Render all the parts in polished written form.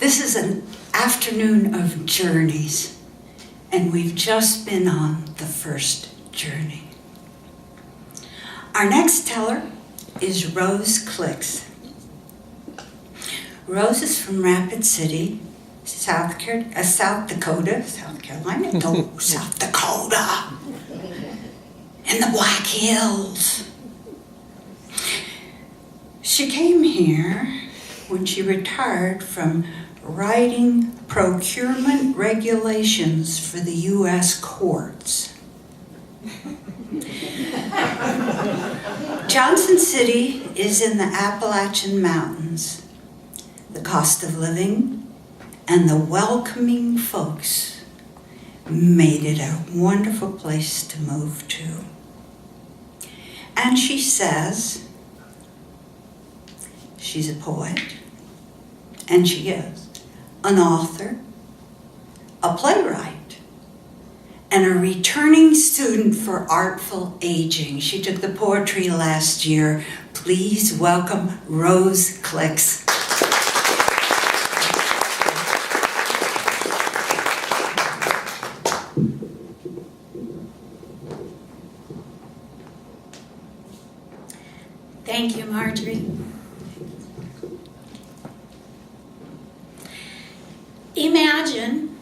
This is an afternoon of journeys, and we've just been on the first journey. Our next teller is Rose Klix. Rose is from Rapid City, South Dakota, South Carolina, no, South Dakota, in the Black Hills. She came here when she retired from writing procurement regulations for the U.S. courts. Johnson City is in the Appalachian Mountains. The cost of living and the welcoming folks made it a wonderful place to move to. And she says she's a poet, and she is an author, a playwright, and a returning student for artful aging. She took the poetry last year. Please welcome Rose Klix. Thank you, Marjorie. Imagine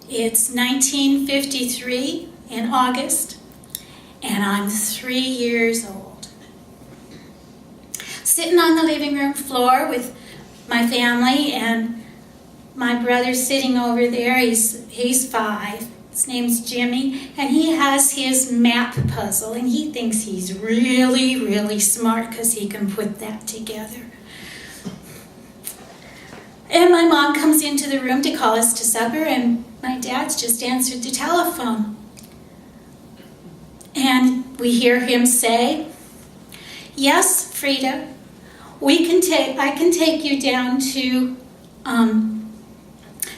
it's 1953 in August, and I'm 3 years old. Sitting on the living room floor with my family, and my brother's sitting over there. He's 5. His name's Jimmy, and he has his map puzzle, and he thinks he's really, really smart because he can put that together. And my mom comes into the room to call us to supper, and my dad's just answered the telephone. And we hear him say, "Yes, Frida, I can take you down to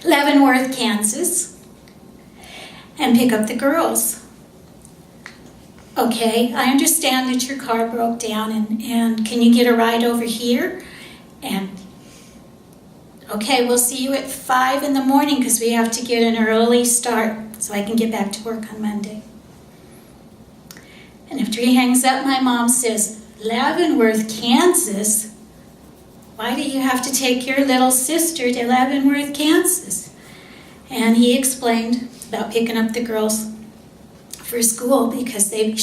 Leavenworth, Kansas, and pick up the girls. Okay, I understand that your car broke down, and can you get a ride over here? And okay, we'll see you at 5 in the morning because we have to get an early start so I can get back to work on Monday." And after he hangs up, my mom says, "Leavenworth, Kansas? Why do you have to take your little sister to Leavenworth, Kansas?" And he explained about picking up the girls for school because they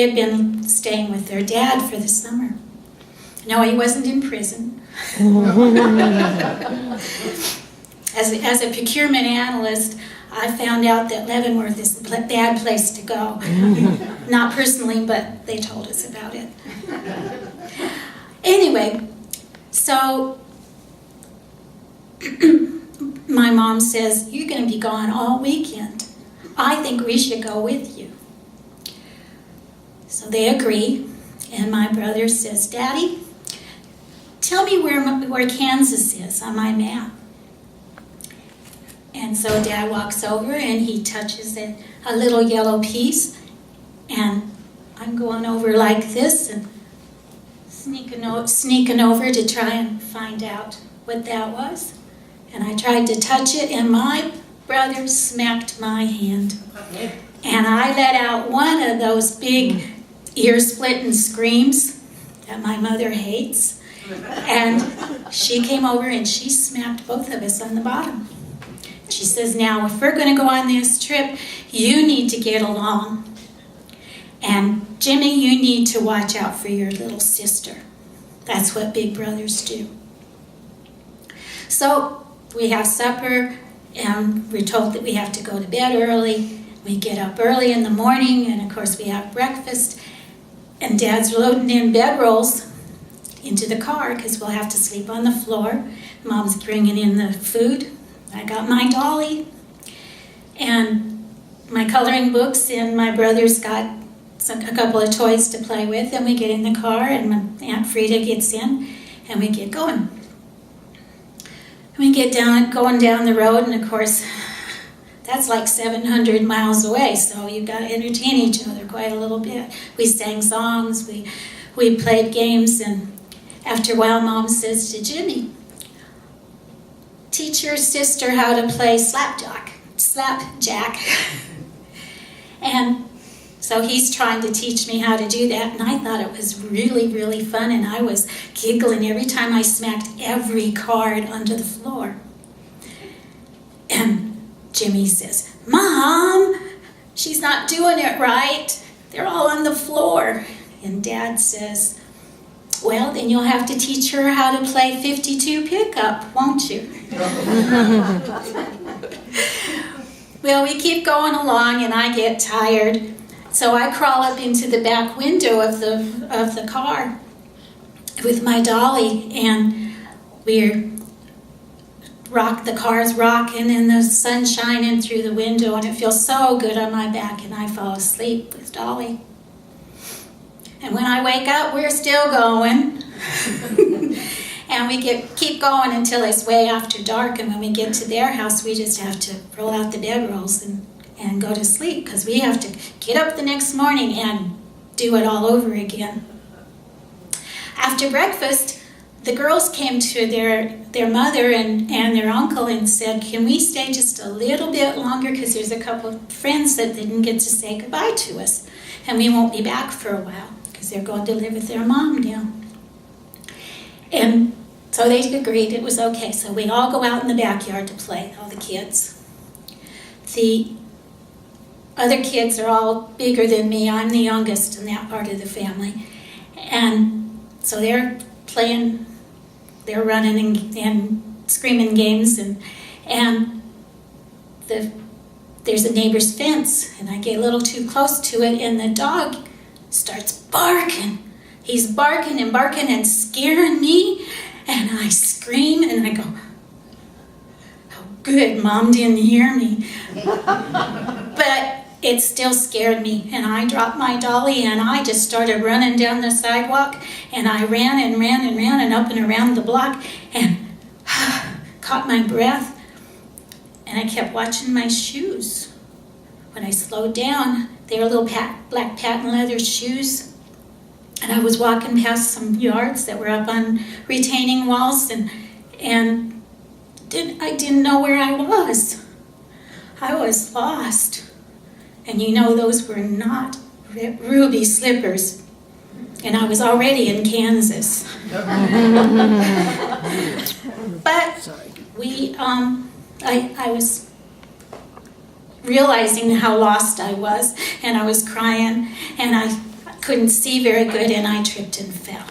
had been staying with their dad for the summer. No, he wasn't in prison. As a procurement analyst, I found out that Leavenworth is a bad place to go. Not personally, but they told us about it. Anyway, so my mom says, "You're going to be gone all weekend. I think we should go with you." So they agree, and my brother says, "Daddy, tell me where Kansas is on my map." And so Dad walks over and he touches a little yellow piece, and I'm going over like this and sneaking over to try and find out what that was. And I tried to touch it, and my brother smacked my hand. And I let out one of those big ear-splitting screams that my mother hates. And she came over and she smacked both of us on the bottom. She says, "Now, if we're going to go on this trip, you need to get along. And Jimmy, you need to watch out for your little sister." That's what big brothers do. So we have supper, and we're told that we have to go to bed early. We get up early in the morning, and of course we have breakfast. And Dad's loading in bedrolls into the car because we'll have to sleep on the floor. Mom's bringing in the food. I got my dolly and my coloring books, and my brother's got a couple of toys to play with. And we get in the car, and my Aunt Frida gets in, and we get going. We get going down the road, and of course, that's like 700 miles away, so you've got to entertain each other quite a little bit. We sang songs, we played games, and after a while, Mom says to Jimmy, teach your sister how to play slapjack. And so he's trying to teach me how to do that, and I thought it was really, really fun, and I was giggling every time I smacked every card onto the floor. And Jimmy says, "Mom, she's not doing it right. They're all on the floor." And Dad says, "Well, then you'll have to teach her how to play 52 pickup, won't you?" Well, we keep going along, and I get tired. So I crawl up into the back window of the car with my dolly, and the car's rocking, and the sun's shining through the window, and it feels so good on my back, and I fall asleep with Dolly. And when I wake up, we're still going. And we keep going until it's way after dark, and when we get to their house, we just have to roll out the bedrolls and go to sleep, because we have to get up the next morning and do it all over again. After breakfast, the girls came to their mother and their uncle and said, "Can we stay just a little bit longer, because there's a couple of friends that didn't get to say goodbye to us, and we won't be back for a while, because they're going to live with their mom now." And so they agreed it was okay. So we all go out in the backyard to play, all the kids. The other kids are all bigger than me. I'm the youngest in that part of the family. And so they're playing, they're running and screaming games. And there's a neighbor's fence, and I get a little too close to it, and the dog starts barking. He's barking and scaring me, and I scream, and I go, "Oh, good, Mom didn't hear me." But it still scared me, and I dropped my dolly, and I just started running down the sidewalk, and I ran and up and around the block, and caught my breath, and I kept watching my shoes. When I slowed down, they were little black patent leather shoes, and I was walking past some yards that were up on retaining walls, and I didn't know where I was. I was lost. And you know, those were not ruby slippers. And I was already in Kansas. But I was realizing how lost I was, and I was crying, and I couldn't see very good, and I tripped and fell.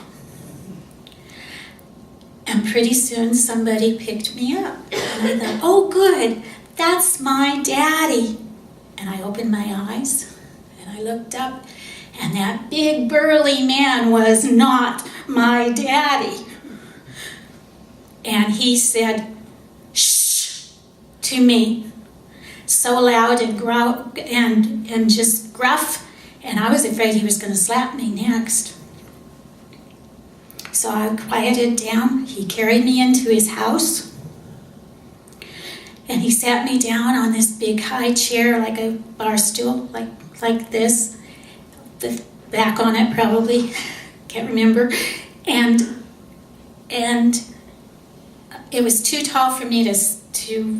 And pretty soon somebody picked me up, and I thought, "Oh good, that's my daddy." And I opened my eyes, and I looked up, and that big burly man was not my daddy. And he said, "Shh," to me, so loud and just gruff, and I was afraid he was going to slap me next. So I quieted down. He carried me into his house, and he sat me down on this big high chair, like a bar stool, like this, the back on it probably, can't remember, and it was too tall for me to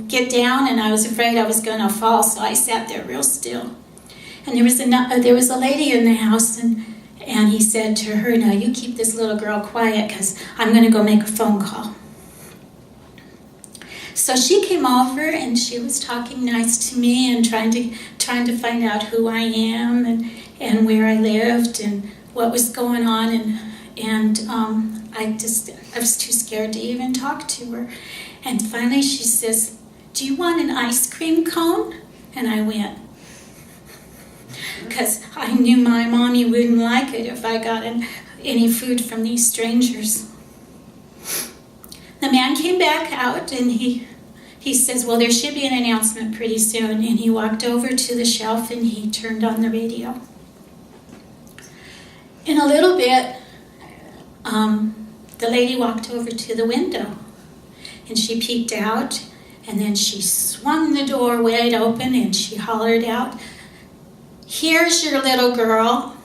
get down, and I was afraid I was going to fall, so I sat there real still. And there was a lady in the house, and he said to her, "Now you keep this little girl quiet, because I'm going to go make a phone call." So she came over, and she was talking nice to me and trying to find out who I am and where I lived and what was going on, and I was too scared to even talk to her. And finally she says, "Do you want an ice cream cone?" And I went, because I knew my mommy wouldn't like it if I got any food from these strangers. The man came back out, and he says, "Well, there should be an announcement pretty soon." And he walked over to the shelf, and he turned on the radio. In a little bit, the lady walked over to the window, and she peeked out, and then she swung the door wide open, and she hollered out, "Here's your little girl."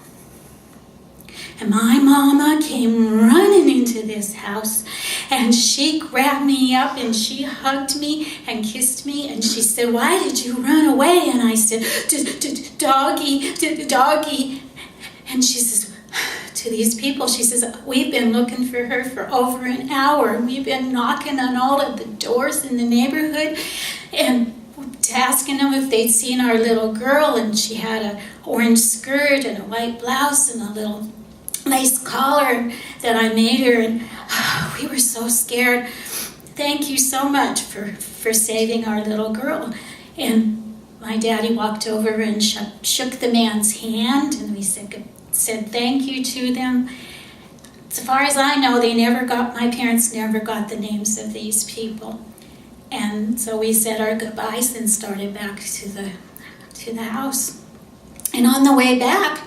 And my mama came running into this house, And she grabbed me up and she hugged me and kissed me, and she said, "Why did you run away?" And I said, "Doggy, doggy." And she says to these people, she says, "We've been looking for her for over an hour. We've been knocking on all of the doors in the neighborhood and asking them if they'd seen our little girl." And she had an orange skirt and a white blouse and a little lace collar that I made her, and we were so scared. Thank you so much for saving our little girl. And my daddy walked over and shook the man's hand, and we said thank you to them. As far as I know, my parents never got the names of these people. And so we said our goodbyes and started back to the house. And on the way back,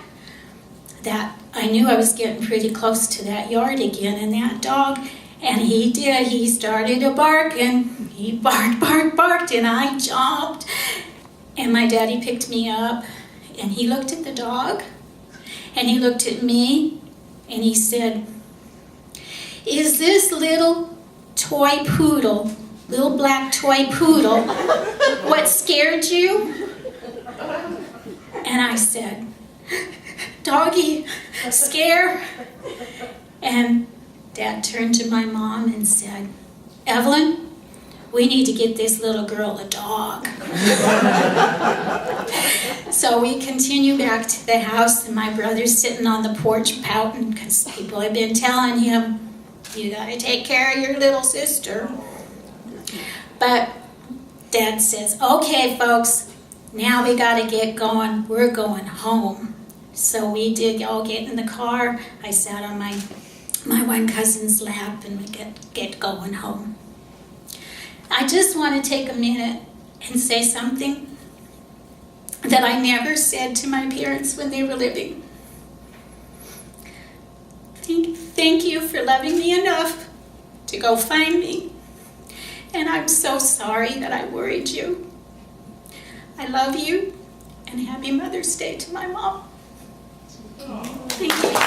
I knew I was getting pretty close to that yard again, and that dog, and he started to bark, and he barked, and I jumped. And my daddy picked me up, and he looked at the dog, and he looked at me, and he said, "Is this little toy poodle, little black toy poodle, what scared you?" And I said, "Doggy, scare." And Dad turned to my mom and said, "Evelyn, we need to get this little girl a dog." So we continue back to the house, and my brother's sitting on the porch pouting because people have been telling him, "You gotta take care of your little sister." But Dad says, "Okay, folks, now we gotta get going. We're going home." So we did all get in the car. I sat on my one cousin's lap, and we get going home. I just want to take a minute and say something that I never said to my parents when they were living. Thank you for loving me enough to go find me. And I'm so sorry that I worried you. I love you, and happy Mother's Day to my mom. Thank you.